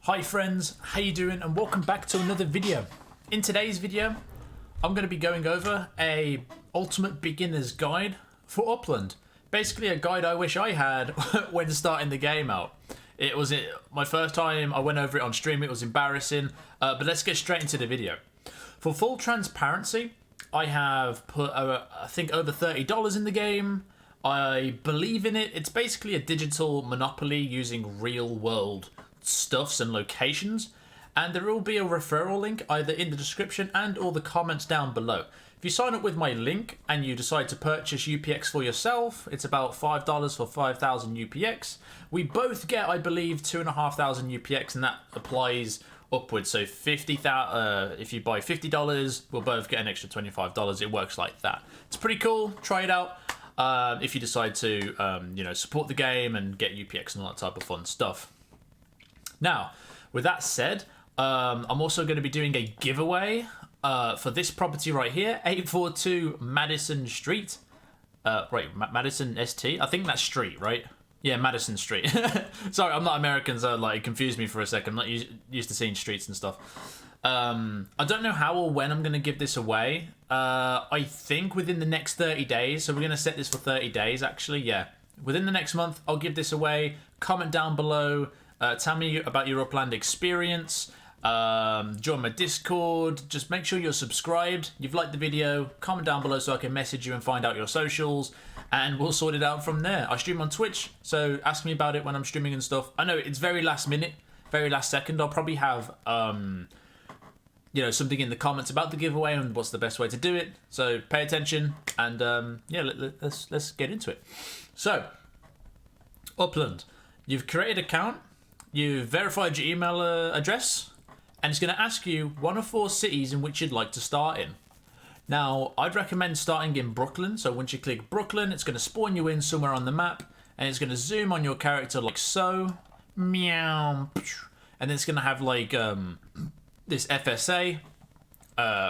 Hi friends, how you doing? And welcome back to another video. In today's video, I'm going to be going over a ultimate beginner's guide for Upland. Basically a guide I wish I had when starting the game out. It was my first time I went over it on stream. It was embarrassing, but let's get straight into the video. For full transparency, I have put I think over $30 in the game. I believe in it. It's basically a digital monopoly using real world stuffs and locations, and there will be a referral link either in the description and or the comments down below. If you sign up with my link and you decide to purchase UPX for yourself, it's about $5 for 5,000 UPX. We both get, I believe, 2,500 UPX, and that applies upwards. So 50,000. If you buy $50, we'll both get an extra $25. It works like that. It's pretty cool. Try it out. If you decide to, support the game and get UPX and all that type of fun stuff. Now, with that said, I'm also going to be doing a giveaway for this property right here, 842 Madison Street. Madison ST. I think that's street, right? Yeah, Madison Street. Sorry, I'm not American, so it confused me for a second. I'm not used to seeing streets and stuff. I don't know how or when I'm going to give this away. I think within the next 30 days. So we're going to set this for 30 days, actually. Yeah, within the next month, I'll give this away. Comment down below. Tell me about your Upland experience. Join my Discord. Just make sure you're subscribed. You've liked the video. Comment down below so I can message you and find out your socials. And we'll sort it out from there. I stream on Twitch, so ask me about it when I'm streaming and stuff. I know it's very last minute, very last second. I'll probably have something in the comments about the giveaway and what's the best way to do it. So pay attention and let's get into it. So, Upland, you've created an account. You've verified your email address, and it's going to ask you one of 4 cities in which you'd like to start in. Now, I'd recommend starting in Brooklyn. So once you click Brooklyn, it's going to spawn you in somewhere on the map, and it's going to zoom on your character like so. Meow. And then it's going to have like this FSA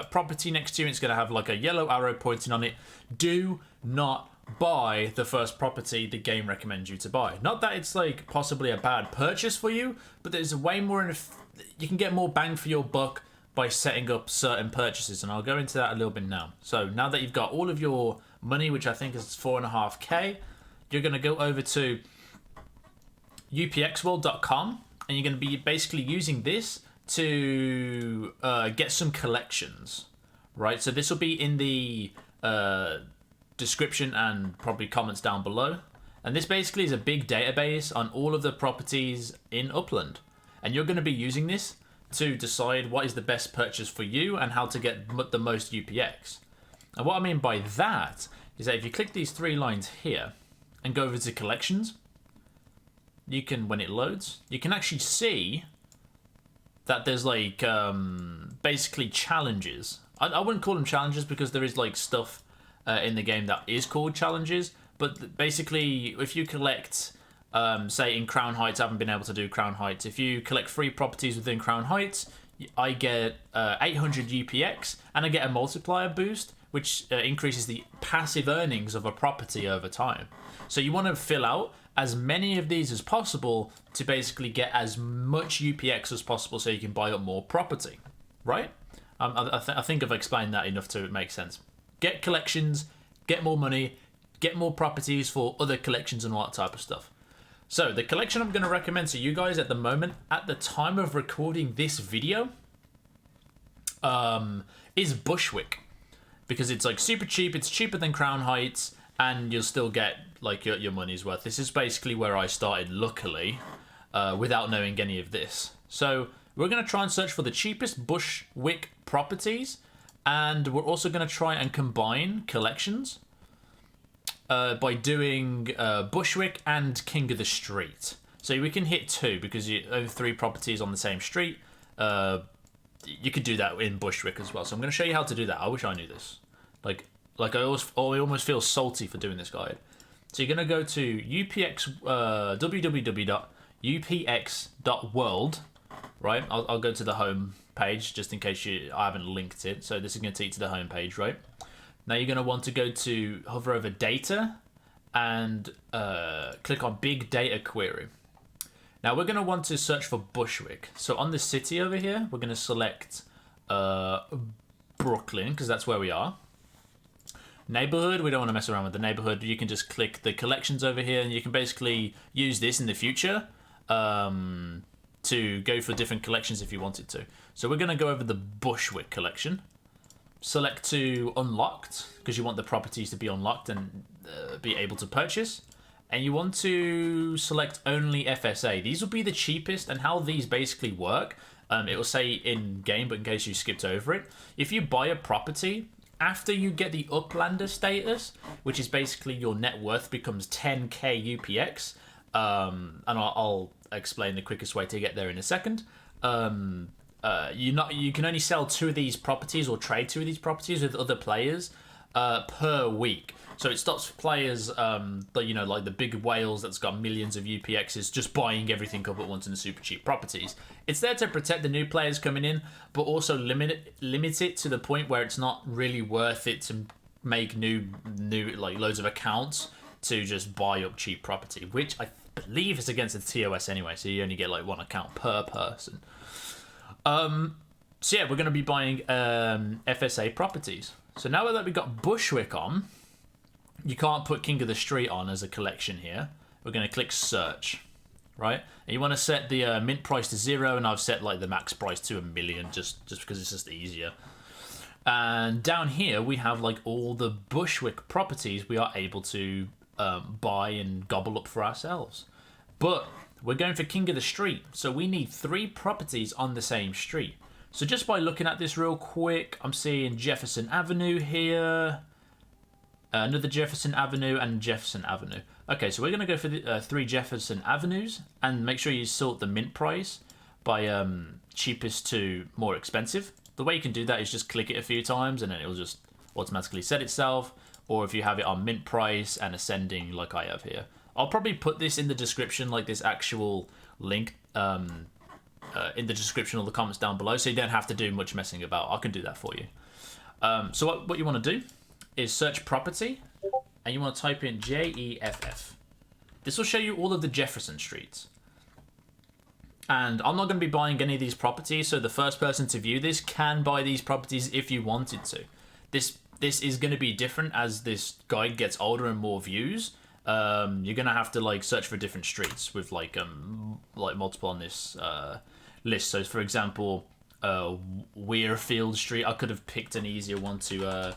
property next to you. It's going to have like a yellow arrow pointing on it. Do not buy the first property the game recommends you to buy. Not that it's like possibly a bad purchase for you, but there's way more you can get more bang for your buck by setting up certain purchases, and I'll go into that a little bit now. So now that you've got all of your money, which I think is 4.5k, you're going to go over to upxworld.com, and you're going to be basically using this to get some collections, right? So this will be in the description and probably comments down below, and this basically is a big database on all of the properties in Upland, and you're going to be using this to decide what is the best purchase for you and how to get the most UPX. And what I mean by that is that if you click these 3 lines here and go over to collections, you can, when it loads, you can actually see that there's like basically challenges. I wouldn't call them challenges because there is like stuff in the game that is called challenges, but basically if you collect say in Crown Heights, I haven't been able to do Crown Heights. If you collect 3 properties within Crown Heights, I get 800 UPX, and I get a multiplier boost, which increases the passive earnings of a property over time. So you want to fill out as many of these as possible to basically get as much UPX as possible so you can buy up more property, right? I think I've explained that enough to make sense. Get collections, get more money, get more properties for other collections and all that type of stuff. So the collection I'm going to recommend to you guys at the moment, at the time of recording this video, is Bushwick, because it's like super cheap. It's cheaper than Crown Heights, and you'll still get like your money's worth. This is basically where I started, luckily, without knowing any of this. So we're going to try and search for the cheapest Bushwick properties, and we're also going to try and combine collections by doing Bushwick and King of the Street. So we can hit 2 because you have 3 properties on the same street. You could do that in Bushwick as well. So I'm going to show you how to do that. I wish I knew this. Like I almost feel salty for doing this guide. So you're going to go to www.upx.world. Right, I'll go to the home page just in case I haven't linked it. So this is going to take you to the home page, right? Now you're going to want to go to hover over data and click on big data query. Now we're going to want to search for Bushwick. So on the city over here, we're going to select Brooklyn, because that's where we are. Neighborhood, we don't want to mess around with the neighborhood. You can just click the collections over here, and you can basically use this in the future to go for different collections if you wanted to. So we're going to go over the Bushwick collection. Select to unlocked, because you want the properties to be unlocked and be able to purchase. And you want to select only FSA. These will be the cheapest, and how these basically work, it will say in game, but in case you skipped over it, if you buy a property, after you get the Uplander status, which is basically your net worth becomes 10k UPX, and I'll explain the quickest way to get there in a second. You can only sell 2 of these properties or trade 2 of these properties with other players per week. So it stops players, like the big whales that's got millions of UPXs just buying everything up at once in the super cheap properties. It's there to protect the new players coming in, but also limit it to the point where it's not really worth it to make new like loads of accounts to just buy up cheap property, which I believe is against the TOS anyway. So you only get like 1 account per person. So yeah, we're going to be buying FSA properties. So now that we've got Bushwick on, you can't put King of the Street on as a collection here. We're going to click search, right? And you want to set the mint price to 0, and I've set like the max price to 1 million just because it's just easier. And down here we have like all the Bushwick properties we are able to buy and gobble up for ourselves. But we're going for King of the Street, so we need 3 properties on the same street. So just by looking at this real quick, I'm seeing Jefferson Avenue here, another Jefferson Avenue, and Jefferson Avenue. Okay, so we're going to go for the 3 Jefferson Avenues, and make sure you sort the mint price by cheapest to more expensive. The way you can do that is just click it a few times, and then it'll just automatically set itself, or if you have it on mint price and ascending like I have here. I'll probably put this in the description, like this actual link in the description or the comments down below, so you don't have to do much messing about. I can do that for you. So what you want to do is search property, and you want to type in JEFF. This will show you all of the Jefferson streets. And I'm not going to be buying any of these properties, so the first person to view this can buy these properties if you wanted to. This is going to be different as this guide gets older and more views. You're gonna have to like search for different streets with like multiple on this list. So for example, Weirfield Street, I could have picked an easier one to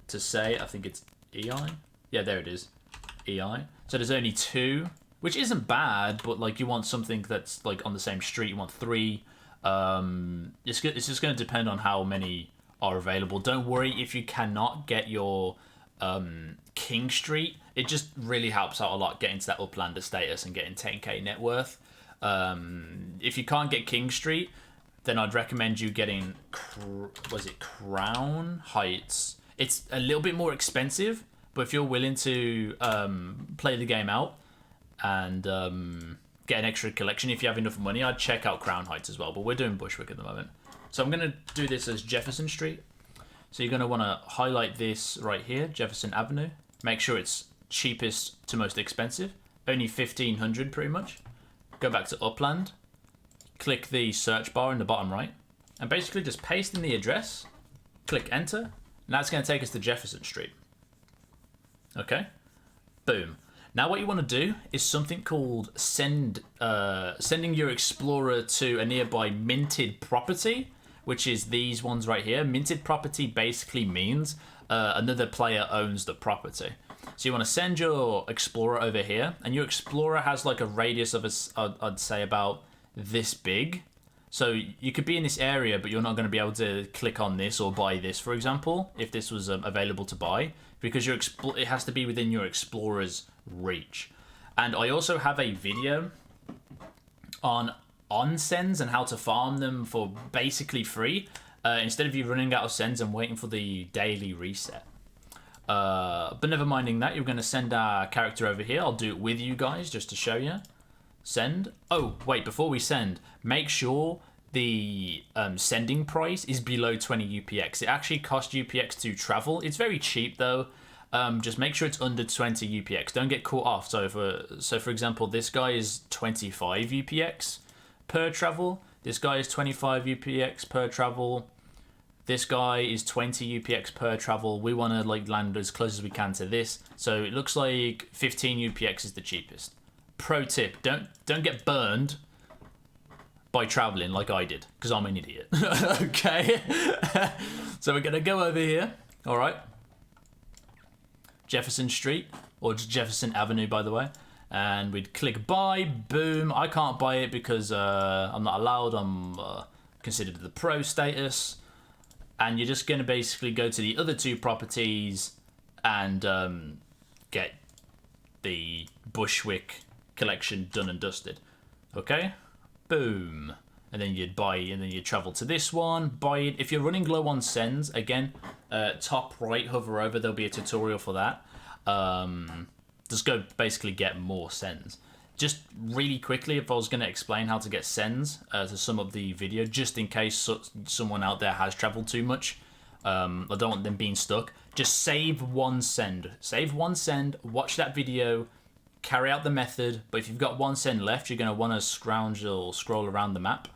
say. I think it's EI. Yeah, there it is, EI. So there's only 2, which isn't bad, but like you want something that's like on the same street. You want 3. It's just going to depend on how many are available. Don't worry if you cannot get your King Street. It just really helps out a lot getting to that Uplander status and getting 10k net worth. If you can't get King Street, then I'd recommend you getting Crown Heights. It's a little bit more expensive, but if you're willing to play the game out and get an extra collection, if you have enough money, I'd check out Crown Heights as well. But we're doing Bushwick at the moment, so I'm going to do this as Jefferson Street. So you're going to want to highlight this right here, Jefferson Avenue. Make sure it's cheapest to most expensive. Only 1,500 pretty much. Go back to Upland. Click the search bar in the bottom right. And basically just paste in the address. Click enter. And that's going to take us to Jefferson Street. Okay. Boom. Now what you want to do is something called sending your explorer to a nearby minted property, which is these ones right here. Minted property basically means another player owns the property. So you want to send your explorer over here, and your explorer has like a radius of, I'd say about this big. So you could be in this area, but you're not going to be able to click on this or buy this, for example, if this was available to buy, because it has to be within your explorer's reach. And I also have a video on sends and how to farm them for basically free, instead of you running out of sends and waiting for the daily reset. But never minding that, you're going to send our character over here. I'll do it with you guys just to show you. Send. Oh, wait, before we send, make sure the sending price is below 20 UPX. It actually costs UPX to travel. It's very cheap though. just make sure it's under 20 UPX. Don't get caught off. So for example, this guy is 25 UPX per travel. This guy is 25 UPX per travel. This guy is 20 UPX per travel. We want to like land as close as we can to this. So it looks like 15 UPX is the cheapest. Pro tip: don't get burned by traveling like I did, because I'm an idiot. Okay. So we're gonna go over here. All right. Jefferson Street, or just Jefferson Avenue, by the way. And we'd click buy. Boom. I can't buy it because I'm not allowed. I'm considered the pro status. And you're just going to basically go to the other two properties and get the Bushwick collection done and dusted. Okay? Boom. And then you'd buy, and then you'd travel to this one, buy it. If you're running low on sends, again, top right, hover over, there'll be a tutorial for that. Just go basically get more sends. Just really quickly, if I was going to explain how to get sends to sum up the video, just in case someone out there has traveled too much, I don't want them being stuck. Just save one send. Save one send, watch that video, carry out the method. But if you've got one send left, you're going to want to scrounge or scroll around the map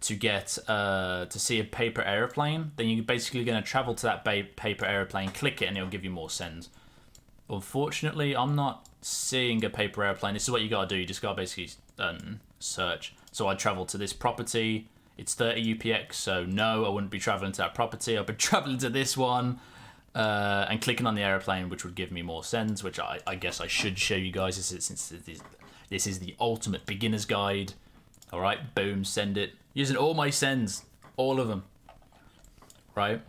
to get to see a paper airplane. Then you're basically going to travel to that paper airplane, click it, and it'll give you more sends. Unfortunately, I'm not seeing a paper airplane. This is what you gotta do. You just gotta basically search. So I travel to this property. It's 30 UPX, so no, I wouldn't be traveling to that property. I'd be traveling to this one and clicking on the airplane, which would give me more sends, which I guess I should show you guys since this is the ultimate beginner's guide. All right, boom, send it. Using all my sends, all of them. Right.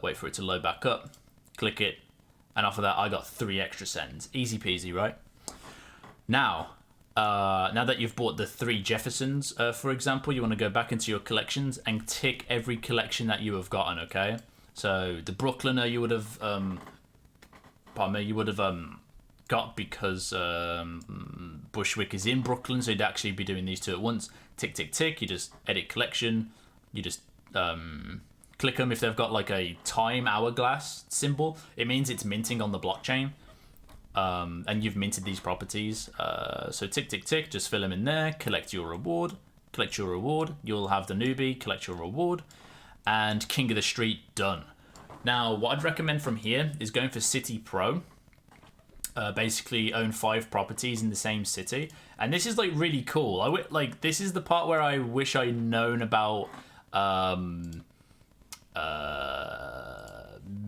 Wait for it to load back up. Click it, and off of that I got 3 extra sends. Easy peasy, right? Now that you've bought the 3 Jeffersons, for example, you want to go back into your collections and tick every collection that you have gotten. Okay, so the Brooklyner you would have, got because Bushwick is in Brooklyn, so you'd actually be doing these 2 at once. Tick, tick, tick. You just edit collection. You just click them. If they've got like a time hourglass symbol, it means it's minting on the blockchain, and you've minted these properties. So tick, tick, tick, just fill them in there, collect your reward, you'll have the newbie, collect your reward, and King of the Street done. Now, what I'd recommend from here is going for City Pro. Basically own 5 properties in the same city, and this is like really cool. This is the part where I wish I'd known about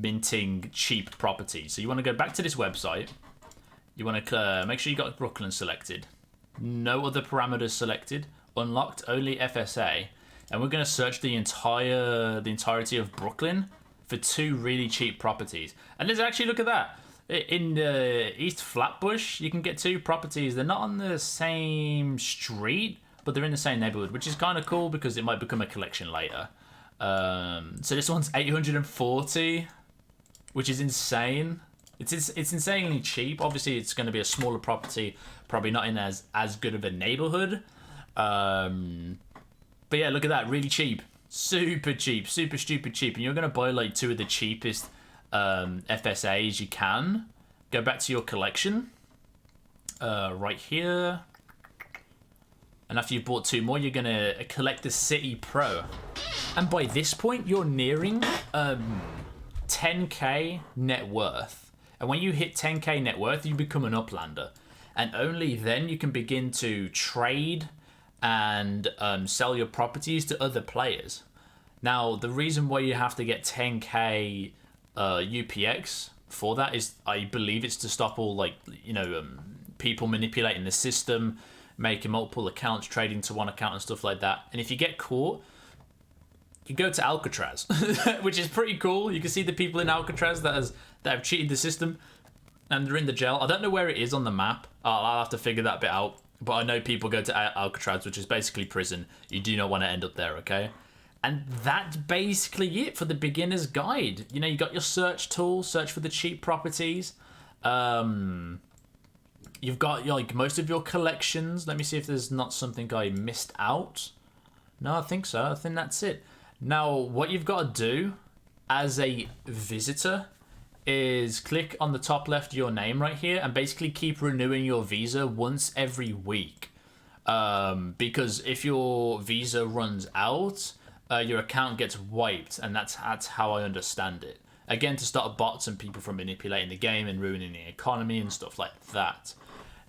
minting cheap properties. So you want to go back to this website. You want to make sure you got Brooklyn selected, no other parameters selected, unlocked, only FSA, and we're going to search the entirety of Brooklyn for 2 really cheap properties. And let's actually look at that. In East Flatbush, you can get 2 properties. They're not on the same street, but they're in the same neighborhood, which is kind of cool because it might become a collection later. So this one's 840, which is insane. It's insanely cheap. Obviously, it's going to be a smaller property, probably not in as good of a neighborhood. But yeah, look at that, really cheap, super cheap, super stupid cheap. And you're going to buy like 2 of the cheapest FSAs you can. Go back to your collection right here, and after you've bought 2 more, you're going to collect the City Pro. And by this point, you're nearing 10k net worth. And when you hit 10k net worth, you become an Uplander. And only then you can begin to trade and sell your properties to other players. Now, the reason why you have to get 10k UPX for that is, I believe it's to stop all people manipulating the system, making multiple accounts, trading to one account and stuff like that. And if you get caught, you go to Alcatraz, which is pretty cool. You can see the people in Alcatraz that have cheated the system, and they're in the jail. I don't know where it is on the map. I'll have to figure that bit out. But I know people go to Alcatraz, which is basically prison. You do not want to end up there, okay? And that's basically it for the beginner's guide. You know, you got your search tool, search for the cheap properties. You've got like most of your collections. Let me see if there's not something I missed out. No, I think so. I think that's it. Now, what you've got to do as a visitor is click on the top left of your name right here and basically keep renewing your visa once every week. Because if your visa runs out, your account gets wiped, and that's how I understand it. Again, to stop bots and people from manipulating the game and ruining the economy and stuff like that.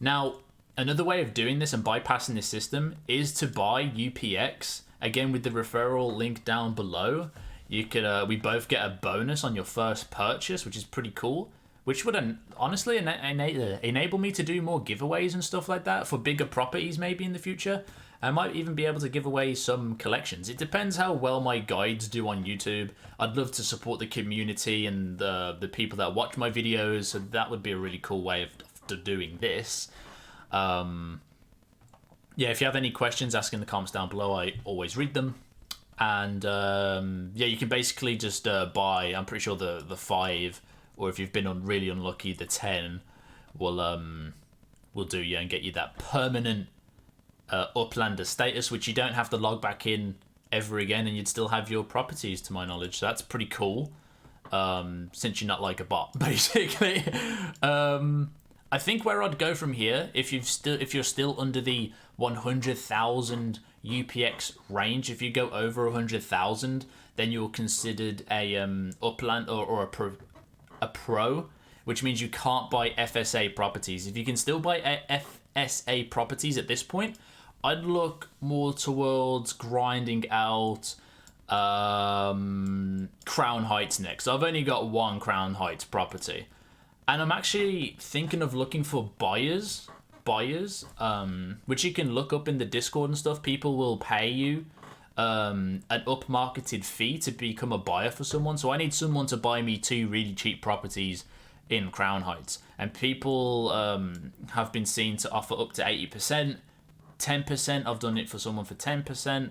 Now, another way of doing this and bypassing this system is to buy UPX. Again, with the referral link down below, you could we both get a bonus on your first purchase, which is pretty cool. Which would honestly enable me to do more giveaways and stuff like that for bigger properties maybe in the future. I might even be able to give away some collections. It depends how well my guides do on YouTube. I'd love to support the community and the people that watch my videos, so that would be a really cool way of doing this. Yeah, if you have any questions, ask in the comments down below. I always read them. And yeah, you can basically just buy, I'm pretty sure the 5, or if you've been really unlucky, the 10 will do you and get you that permanent Uplander status, which you don't have to log back in ever again, and you'd still have your properties, to my knowledge. So that's pretty cool, since you're not like a bot, basically. I think where I'd go from here, if you're still under the 100,000 UPX range, if you go over 100,000, then you're considered a Upland or a pro, which means you can't buy FSA properties. If you can still buy FSA properties at this point, I'd look more towards grinding out Crown Heights next. I've only got 1 Crown Heights property, and I'm actually thinking of looking for buyers, which you can look up in the Discord and stuff. People will pay you an upmarketed fee to become a buyer for someone. So I need someone to buy me 2 really cheap properties in Crown Heights, and people have been seen to offer up to 80%, 10%. I've done it for someone for 10%.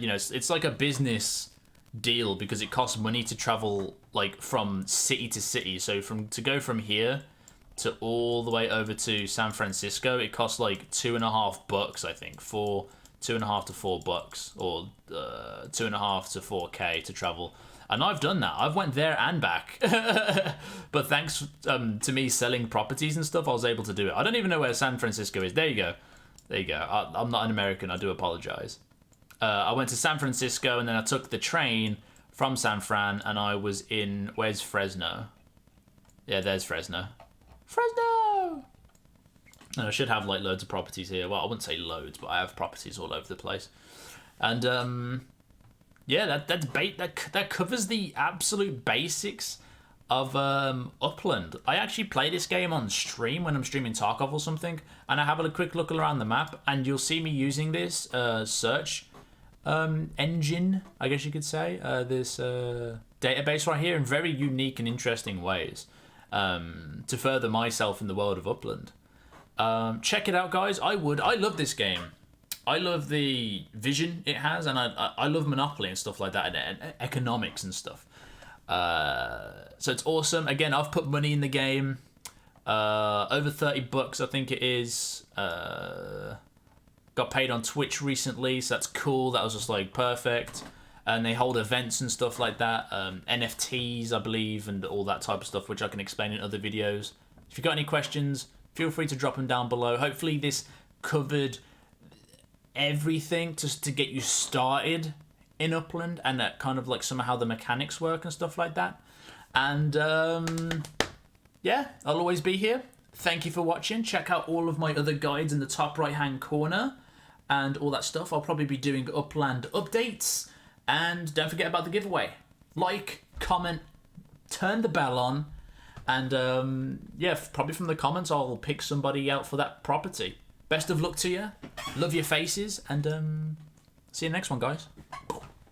You know, it's like a business deal because it costs money to travel like from city to city. So to go from here to all the way over to San Francisco, it costs like $2.50, I think, $2.50 to $4, or $2.50 to $4K to travel. And I've done that. I've went there and back. But thanks to me selling properties and stuff, I was able to do it. I don't even know where San Francisco is. There you go. There you go. I'm not an American. I do apologize. I went to San Francisco, and then I took the train from San Fran, and I was in... Where's Fresno? Yeah, there's Fresno. Fresno! And I should have like loads of properties here. Well, I wouldn't say loads, but I have properties all over the place. And yeah, that covers the absolute basics of Upland. I actually play this game on stream when I'm streaming Tarkov or something, and I have a quick look around the map, and you'll see me using this search engine, I guess you could say, this database right here in very unique and interesting ways to further myself in the world of Upland. Check it out, guys. I love this game. I love the vision it has, and I love Monopoly and stuff like that, and economics and stuff. So it's awesome. Again, I've put money in the game. Over $30, I think it is. Got paid on Twitch recently, so that's cool. That was just like perfect. And they hold events and stuff like that. NFTs, I believe, and all that type of stuff, which I can explain in other videos. If you've got any questions, feel free to drop them down below. Hopefully this covered everything just to get you started in Upland, and that kind of like somehow the mechanics work and stuff like that. And yeah, I'll always be here. Thank you for watching. Check out all of my other guides in the top right hand corner and all that stuff. I'll probably be doing Upland updates, and don't forget about the giveaway. Like, comment, turn the bell on, and yeah, probably from the comments I'll pick somebody out for that property. Best of luck to you. Love your faces, and see you next one, guys.